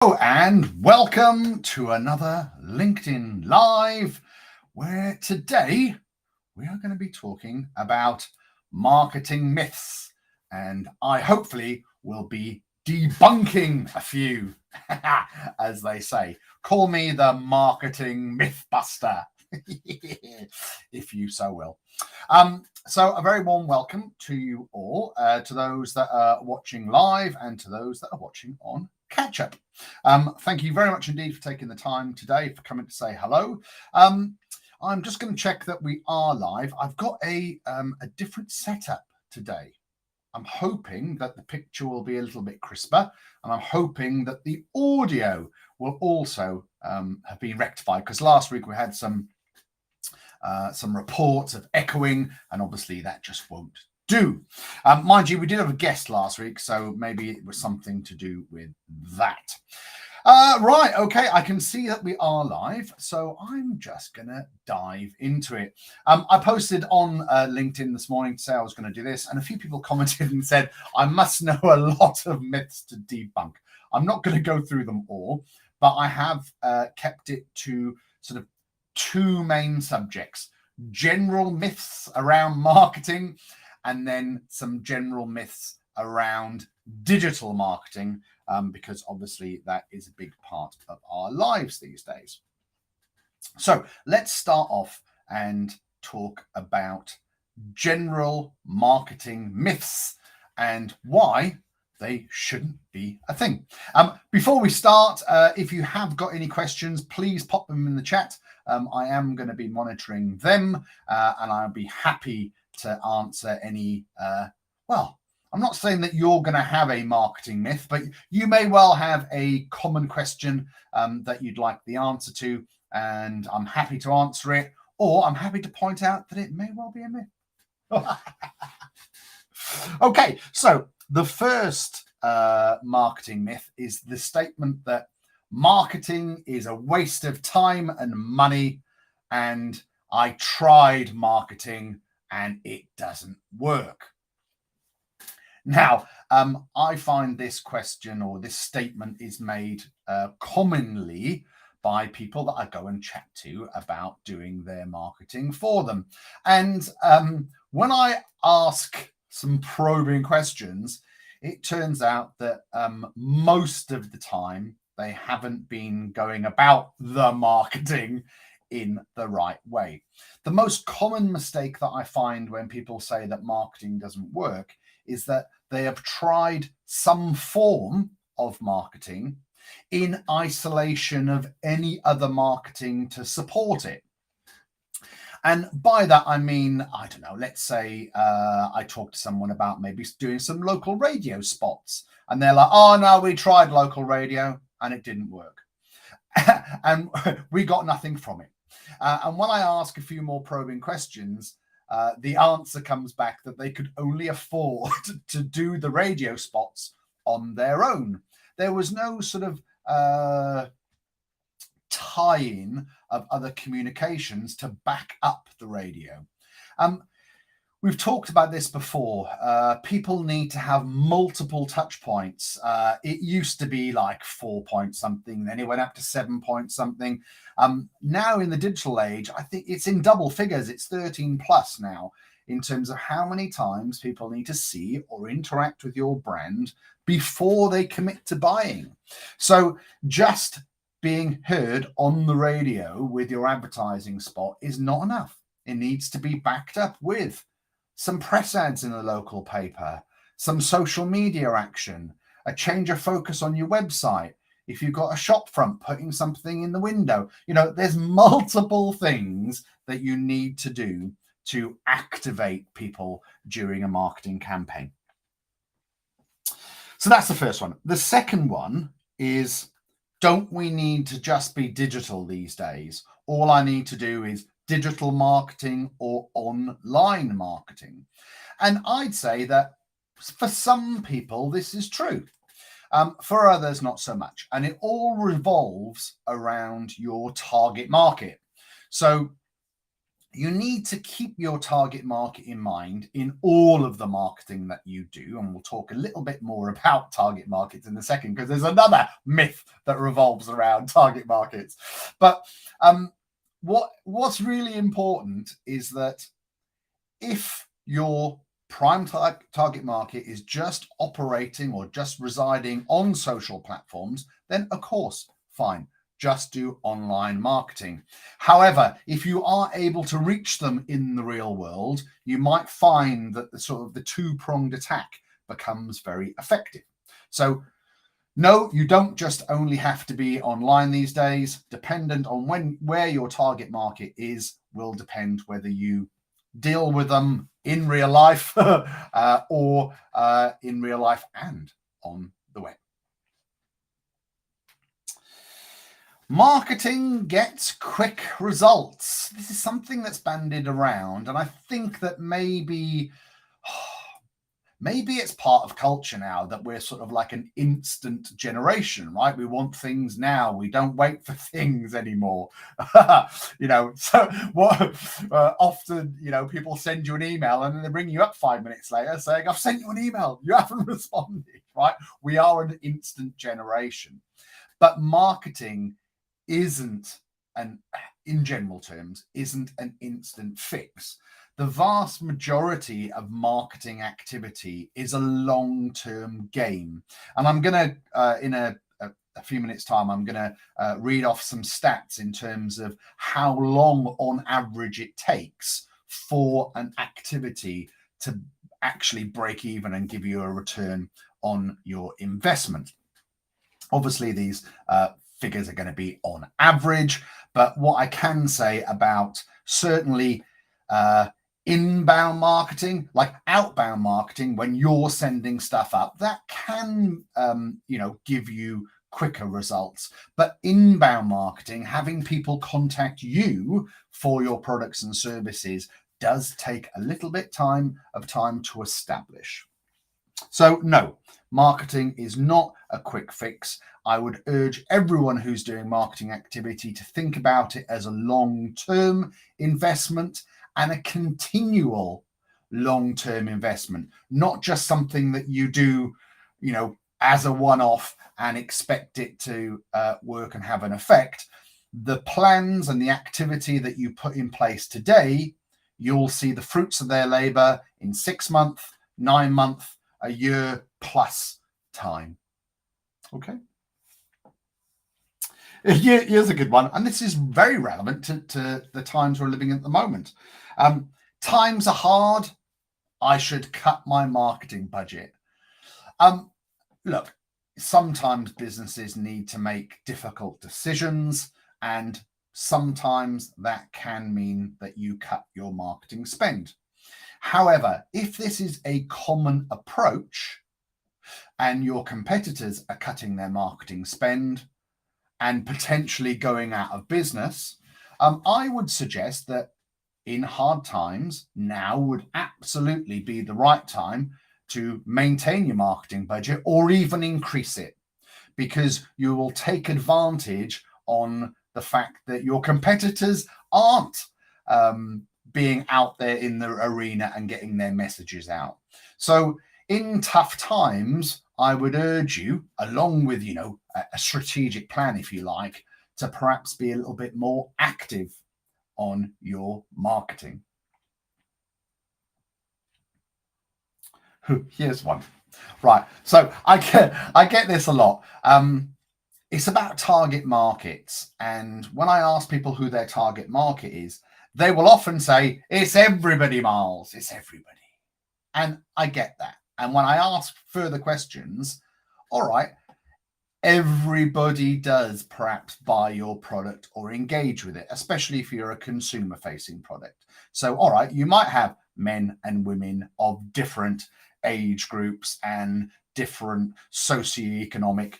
And welcome to another LinkedIn Live, where today we are going to be talking about marketing myths, and I hopefully will be debunking a few, as they say. Call me the marketing mythbuster, if you so will. So a very warm welcome to you all, to those that are watching live and to those that are watching on catch up. Thank you very much indeed for taking the time today, for coming to say hello. I'm just going to check that we are live. I've got a different setup today. I'm hoping that the picture will be a little bit crisper, and I'm hoping that the audio will also have been rectified, because last week we had some reports of echoing, and obviously that just won't do. Mind you, we did have a guest last week, so maybe it was something to do with that. Right, okay, I can see that we are live, so I'm just going to dive into it. I posted on LinkedIn this morning to say I was going to do this, and a few people commented and said, I must know a lot of myths to debunk. I'm not going to go through them all, but I have kept it to sort of two main subjects: general myths around marketing, and then some general myths around digital marketing, because obviously that is a big part of our lives these days. So let's start off and talk about general marketing myths and why they shouldn't be a thing. Before we start, if you have got any questions, please pop them in the chat. I am going to be monitoring them, and I'll be happy to answer any, I'm not saying that you're going to have a marketing myth, but you may well have a common question that you'd like the answer to, and I'm happy to answer it, or I'm happy to point out that it may well be a myth. Okay, so the first marketing myth is the statement that marketing is a waste of time and money, and I tried marketing and it doesn't work. Now, I find this question or this statement is made commonly by people that I go and chat to about doing their marketing for them. And when I ask some probing questions, it turns out that most of the time they haven't been going about the marketing in the right way. The most common mistake that I find when people say that marketing doesn't work is that they have tried some form of marketing in isolation of any other marketing to support it. And by that, I mean, I don't know, let's say I talk to someone about maybe doing some local radio spots, and they're like, oh, no, we tried local radio and it didn't work. And we got nothing from it. And when I ask a few more probing questions, the answer comes back that they could only afford to do the radio spots on their own. There was no sort of tie-in of other communications to back up the radio. We've talked about this before. People need to have multiple touch points. It used to be like 4 point something, then it went up to 7 point something. Now in the digital age, I think it's in double figures. It's 13 plus now in terms of how many times people need to see or interact with your brand before they commit to buying. So just being heard on the radio with your advertising spot is not enough. It needs to be backed up with some press ads in the local paper, some social media action, a change of focus on your website. If you've got a shop front, putting something in the window, there's multiple things that you need to do to activate people during a marketing campaign. So that's the first one. The second one is, don't we need to just be digital these days? All I need to do is digital marketing or online marketing. And I'd say that for some people, this is true. For others, not so much. And it all revolves around your target market. So you need to keep your target market in mind in all of the marketing that you do. And we'll talk a little bit more about target markets in a second, because there's another myth that revolves around target markets. But what's really important is that if your prime target market is just operating or just residing on social platforms, then of course, fine, just do online marketing. However, if you are able to reach them in the real world, you might find that the two-pronged attack becomes very effective. So no, you don't just only have to be online these days. Dependent on where your target market is will depend whether you deal with them in real life or in real life and on the web. Marketing gets quick results. This is something that's bandied around, and I think that maybe it's part of culture now that we're sort of like an instant generation, right? We want things now. We don't wait for things anymore. So what often, people send you an email and then they bring you up 5 minutes later saying, I've sent you an email. You haven't responded, right? We are an instant generation. But marketing in general terms, isn't an instant fix. The vast majority of marketing activity is a long-term game. And I'm going to, in a few minutes' time, I'm going to read off some stats in terms of how long on average it takes for an activity to actually break even and give you a return on your investment. Obviously, these figures are going to be on average, but what I can say about certainly inbound marketing, like outbound marketing, when you're sending stuff up, that can give you quicker results. But inbound marketing, having people contact you for your products and services, does take a little bit of time to establish. So no, marketing is not a quick fix. I would urge everyone who's doing marketing activity to think about it as a long-term investment and a continual long-term investment, not just something that you do, as a one-off and expect it to work and have an effect. The plans and the activity that you put in place today, you'll see the fruits of their labor in 6 months, 9 months, a year plus time. Okay. Here's a good one, and this is very relevant to the times we're living in at the moment. Times are hard. I should cut my marketing budget. Look, sometimes businesses need to make difficult decisions, and sometimes that can mean that you cut your marketing spend. However, if this is a common approach and your competitors are cutting their marketing spend and potentially going out of business, I would suggest that in hard times, now would absolutely be the right time to maintain your marketing budget or even increase it, because you will take advantage on the fact that your competitors aren't being out there in the arena and getting their messages out. So in tough times, I would urge you, along with, a strategic plan, if you like, to perhaps be a little bit more active on your marketing. Here's one. Right. So I get this a lot. It's about target markets. And when I ask people who their target market is, they will often say, it's everybody, Miles. It's everybody. And I get that. And when I ask further questions, all right, everybody does perhaps buy your product or engage with it, especially if you're a consumer-facing product. So, all right, you might have men and women of different age groups and different socioeconomic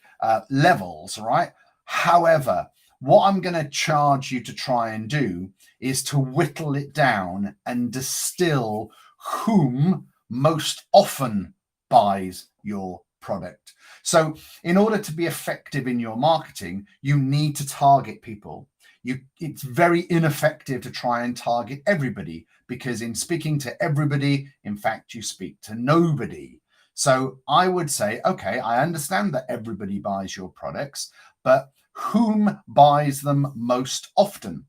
levels, right? However, what I'm going to charge you to try and do is to whittle it down and distill whom most often buys your product. So in order to be effective in your marketing, you need to target people. It's very ineffective to try and target everybody, because in speaking to everybody, in fact, you speak to nobody. So I would say, okay, I understand that everybody buys your products, but whom buys them most often?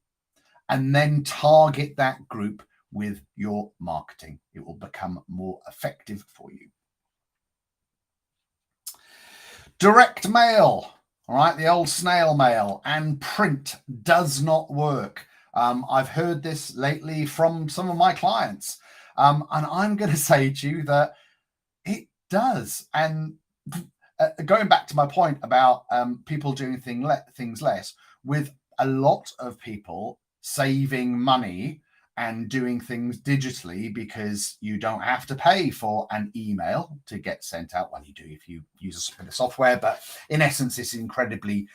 And then target that group with your marketing. It will become more effective for you. Direct mail, all right, the old snail mail, and print does not work. I've heard this lately from some of my clients, and I'm going to say to you that it does. And going back to my point about people doing things less, with a lot of people saving money and doing things digitally, because you don't have to pay for an email to get sent out. Well, you do if you use a bit of software, but in essence, it's incredibly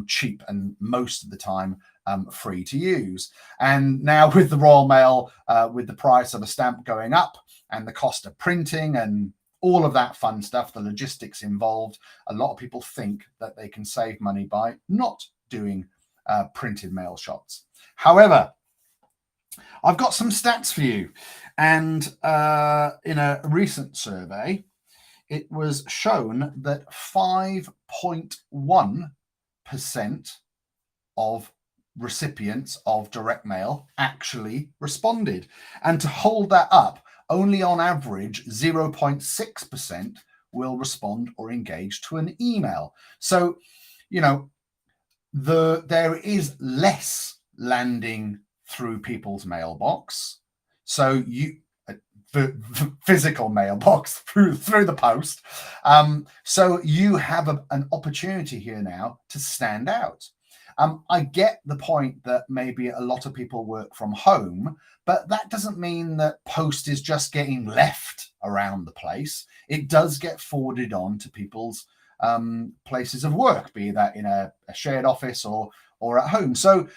cheap and most of the time free to use. And now with the Royal Mail, with the price of a stamp going up and the cost of printing and all of that fun stuff, the logistics involved, a lot of people think that they can save money by not doing printed mail shots. However, I've got some stats for you. And in a recent survey, it was shown that 5.1% of recipients of direct mail actually responded. And to hold that up, only on average 0.6% will respond or engage to an email. So, there is less landing through people's mailbox. So the physical mailbox through the post. So you have an opportunity here now to stand out. I get the point that maybe a lot of people work from home, but that doesn't mean that post is just getting left around the place. It does get forwarded on to people's places of work, be that in a shared office or at home. So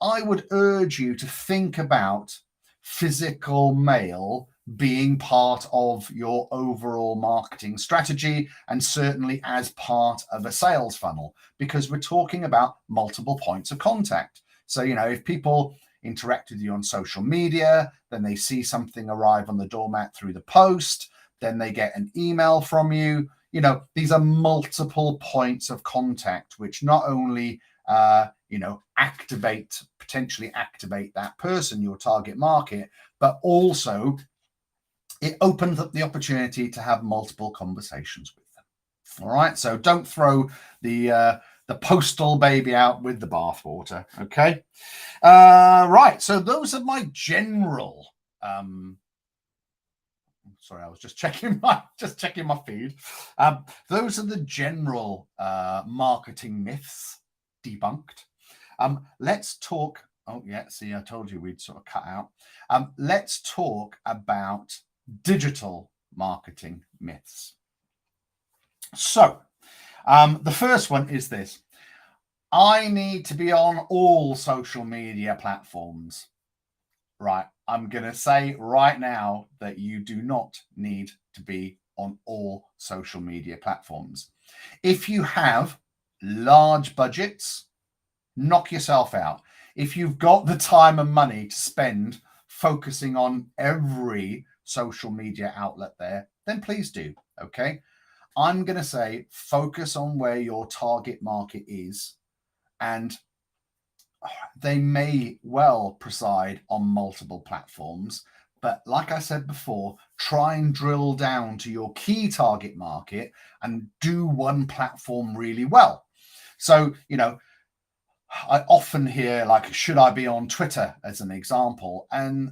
I would urge you to think about physical mail being part of your overall marketing strategy, and certainly as part of a sales funnel, because we're talking about multiple points of contact. So, if people interact with you on social media, then they see something arrive on the doormat through the post, then they get an email from you. These are multiple points of contact, which not only potentially activate that person, your target market, but also it opens up the opportunity to have multiple conversations with them. All right, so don't throw the postal baby out with the bathwater. Okay, right. So those are my general. Sorry, I was just checking my feed. Those are the general marketing myths debunked. Let's talk. Oh yeah, see, I told you we'd sort of cut out. Let's talk about digital marketing myths. So the first one is this: I need to be on all social media platforms. Right, I'm going to say right now that you do not need to be on all social media platforms. If you have large budgets, knock yourself out. If you've got the time and money to spend focusing on every social media outlet there, then please do. Okay, I'm going to say focus on where your target market is, and they may well preside on multiple platforms, but like I said before, try and drill down to your key target market and do one platform really well. So, I often hear, like, should I be on Twitter as an example? And,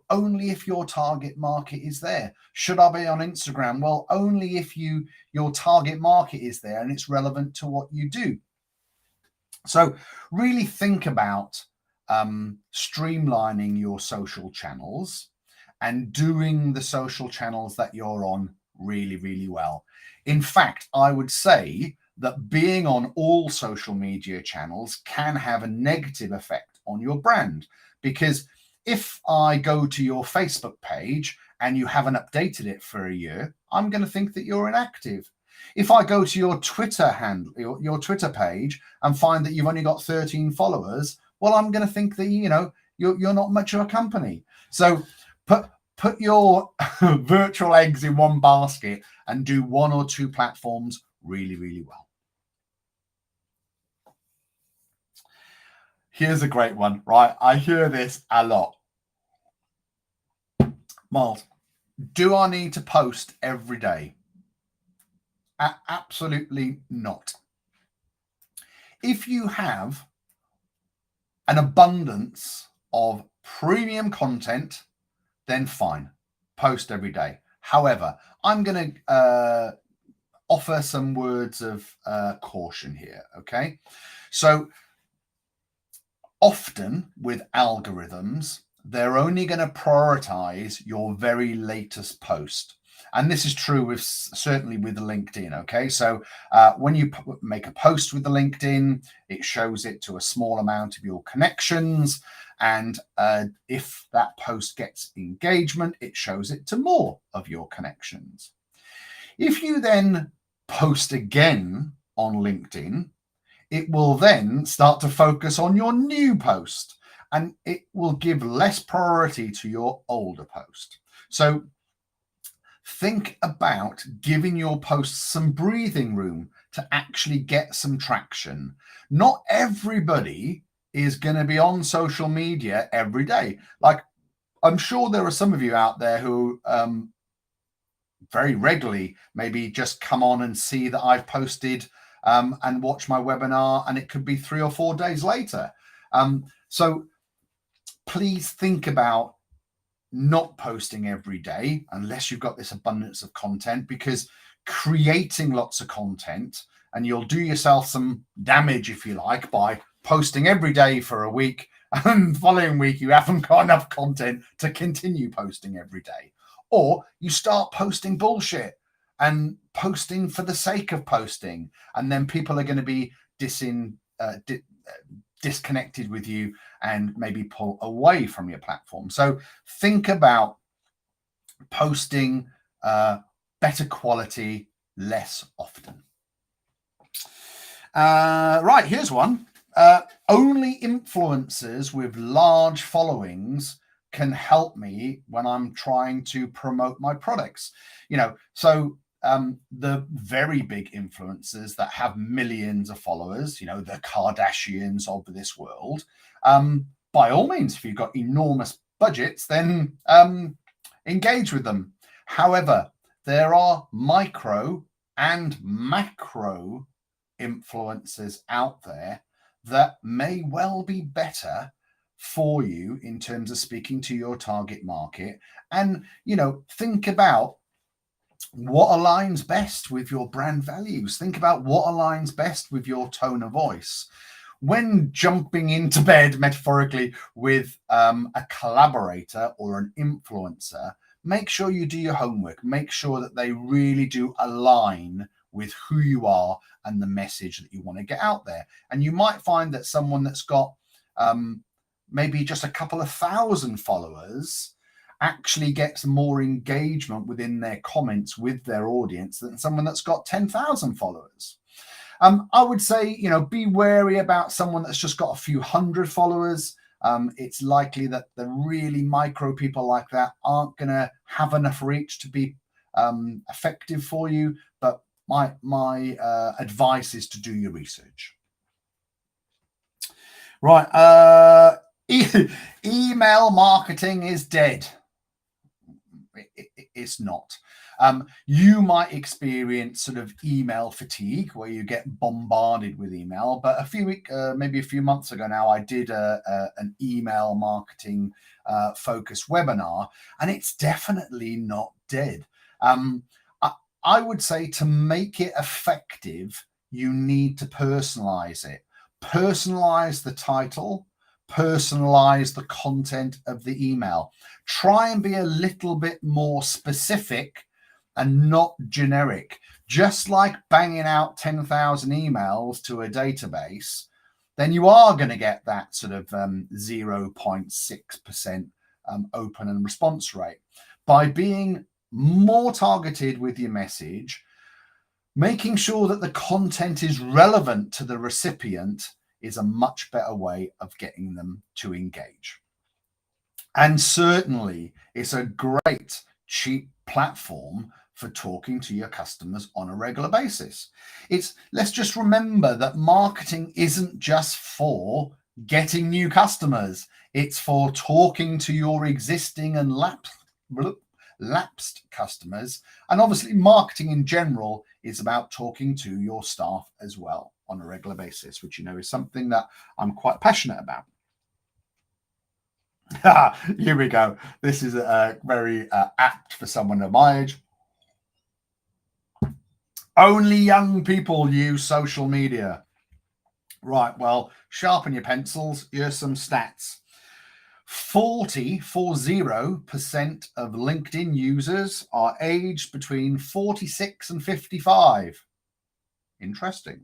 only if your target market is there. Should I be on Instagram? Well, only if your target market is there and it's relevant to what you do. So really think about streamlining your social channels and doing the social channels that you're on really, really well. In fact, I would say that being on all social media channels can have a negative effect on your brand, because if I go to your Facebook page and you haven't updated it for a year, I'm going to think that you're inactive. If I go to your Twitter handle, your Twitter page, and find that you've only got 13 followers, well, I'm going to think that you're not much of a company. So put your virtual eggs in one basket and do one or two platforms really, really well. Here's a great one, right? I hear this a lot. Miles, do I need to post every day? Absolutely not. If you have an abundance of premium content, then fine, post every day. However, I'm going to offer some words of caution here, okay? So often with algorithms, they're only going to prioritize your very latest post. And this is true with certainly with LinkedIn. Okay, so when you make a post with the LinkedIn, it shows it to a small amount of your connections. And if that post gets engagement, it shows it to more of your connections. If you then post again on LinkedIn, it will then start to focus on your new post, and it will give less priority to your older post. So think about giving your posts some breathing room to actually get some traction. Not everybody is going to be on social media every day. Like, I'm sure there are some of you out there who very regularly maybe just come on and see that I've posted and watch my webinar, and it could be 3 or 4 days later. So please think about not posting every day unless you've got this abundance of content, because creating lots of content, and you'll do yourself some damage, if you like, by posting every day for a week, and the following week you haven't got enough content to continue posting every day. Or you start posting bullshit and posting for the sake of posting, and then people are going to be disconnected with you and maybe pull away from your platform. So think about posting better quality less often. Right, here's one. Only influencers with large followings can help me when I'm trying to promote my products. So the very big influencers that have millions of followers, the Kardashians of this world, by all means, if you've got enormous budgets, then engage with them. However, there are micro and macro influencers out there that may well be better for you in terms of speaking to your target market. And think about what aligns best with your brand values. Think about what aligns best with your tone of voice. When jumping into bed, metaphorically, with a collaborator or an influencer, make sure you do your homework. Make sure that they really do align with who you are and the message that you want to get out there. And you might find that someone that's got maybe just a couple of thousand followers actually gets more engagement within their comments with their audience than someone that's got 10,000 followers. I would say, be wary about someone that's just got a few hundred followers. It's likely that the really micro people like that aren't going to have enough reach to be effective for you. But my advice is to do your research. Right. Email marketing is dead. It's not. You might experience sort of email fatigue where you get bombarded with email. But maybe a few months ago now, I did an email marketing focused webinar, and it's definitely not dead. I would say to make it effective, you need to personalize it. Personalize the title, personalize the content of the email. Try and be a little bit more specific and not generic. Just like banging out 10,000 emails to a database, then you are going to get that sort of 0.6% open and response rate. By being more targeted with your message, Making sure that the content is relevant to the recipient is a much better way of getting them to engage. And certainly it's a great, cheap platform for talking to your customers on a regular basis. Let's just remember that marketing isn't just for getting new customers. It's for talking to your existing and lapsed customers. And obviously marketing in general is about talking to your staff as well on a regular basis, which, is something that I'm quite passionate about. Here we go. This is very apt for someone of my age. Only young people use social media. Right, well, sharpen your pencils. Here's some stats. 40% of LinkedIn users are aged between 46 and 55. Interesting.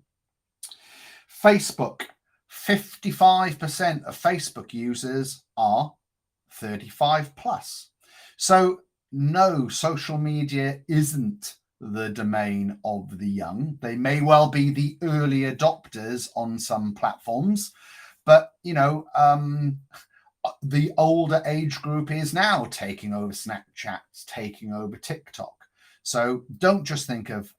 Facebook, 55% of Facebook users are 35 plus. So no, social media isn't the domain of the young. They may well be the early adopters on some platforms, but the older age group is now taking over Snapchat, taking over TikTok. So don't just think of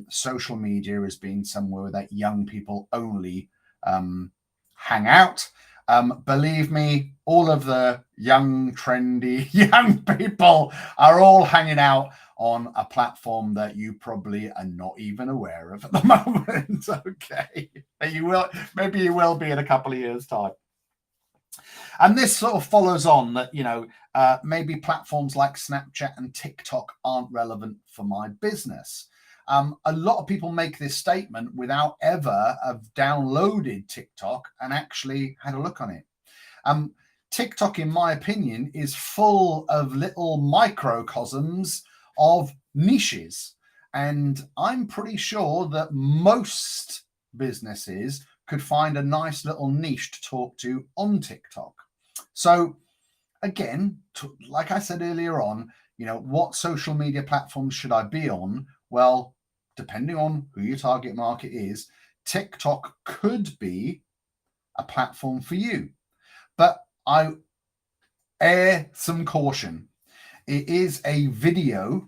social media as being somewhere that young people only hang out. Believe me, all of the young, trendy, young people are all hanging out on a platform that you probably are not even aware of at the moment. Okay, maybe you will be in a couple of years' time. And this sort of follows on that, maybe platforms like Snapchat and TikTok aren't relevant for my business. A lot of people make this statement without ever have downloaded TikTok and actually had a look on it. TikTok, in my opinion, is full of little microcosms of niches. And I'm pretty sure that most businesses could find a nice little niche to talk to on TikTok. So again, like I said earlier on, what social media platforms should I be on? Well, depending on who your target market is, TikTok could be a platform for you. But I err some caution. It is a video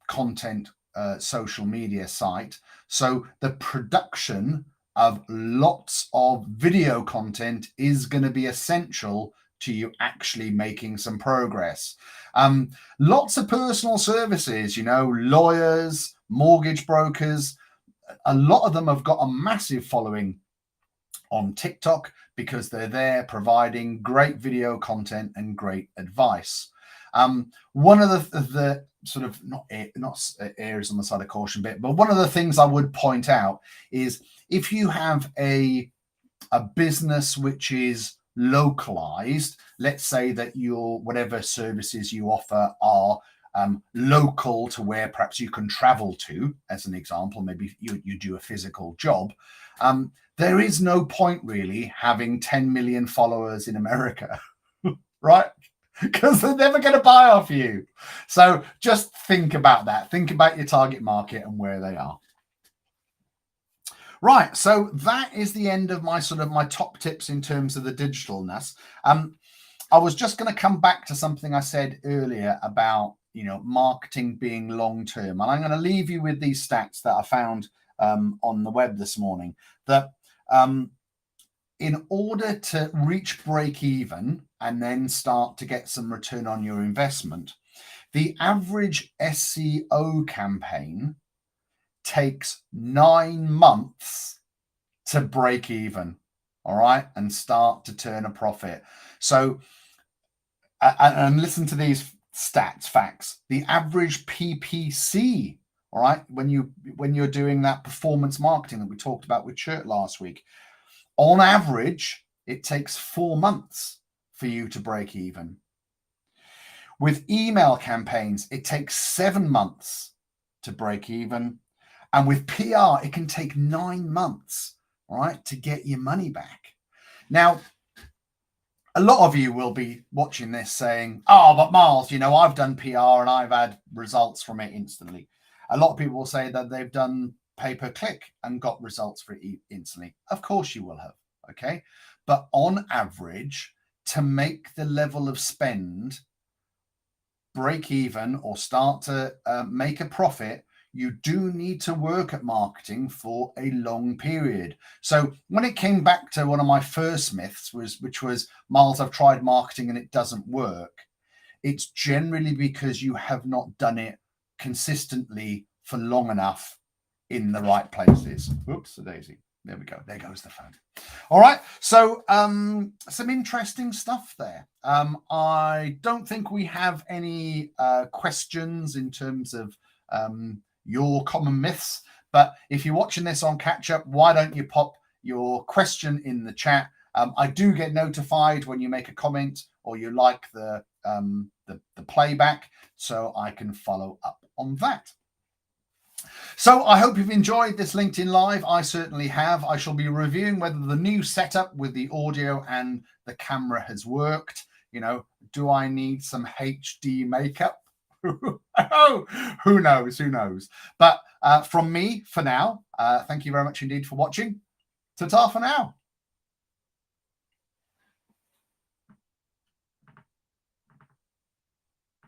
content social media site. So the production of lots of video content is going to be essential to you actually making some progress. Lots of personal services, lawyers, mortgage brokers, a lot of them have got a massive following on TikTok because they're there providing great video content and great advice. One of the sort of not errs on the side of caution bit, but one of the things I would point out is if you have a business which is localized, let's say that your whatever services you offer are local to where perhaps you can travel to, as an example, maybe you do a physical job. There is no point really having 10 million followers in America, right? Because they're never going to buy off you. So just think about that. Think about your target market and where they are. Right. So that is the end of my top tips in terms of the digitalness. I was just going to come back to something I said earlier about, marketing being long term. And I'm going to leave you with these stats that I found on the web this morning, that in order to reach break even and then start to get some return on your investment, the average SEO campaign takes 9 months to break even, all right, and start to turn a profit. So, and listen to these facts. The average PPC, all right, when you're doing that performance marketing that we talked about with Chert last week, on average, it takes 4 months for you to break even. With email campaigns, it takes 7 months to break even. And with PR, it can take 9 months, all right, to get your money back. Now, a lot of you will be watching this saying, oh, but Miles, I've done PR and I've had results from it instantly. A lot of people will say that they've done pay-per-click and got results for it instantly. Of course you will have, okay? But on average, to make the level of spend break even or start to make a profit, you do need to work at marketing for a long period. So when it came back to one of my first myths, which was, Miles, I've tried marketing and it doesn't work, it's generally because you have not done it consistently for long enough in the right places. Oops, a daisy. There we go. There goes the phone. All right. So some interesting stuff there. I don't think we have any questions in terms of your common myths. But if you're watching this on catch up, why don't you pop your question in the chat? I do get notified when you make a comment or you like the playback, so I can follow up on that. So I hope you've enjoyed this LinkedIn Live. I certainly have. I shall be reviewing whether the new setup with the audio and the camera has worked. You know, do I need some HD makeup? Oh, who knows? Who knows? But from me for now, thank you very much indeed for watching. Ta-ta for now.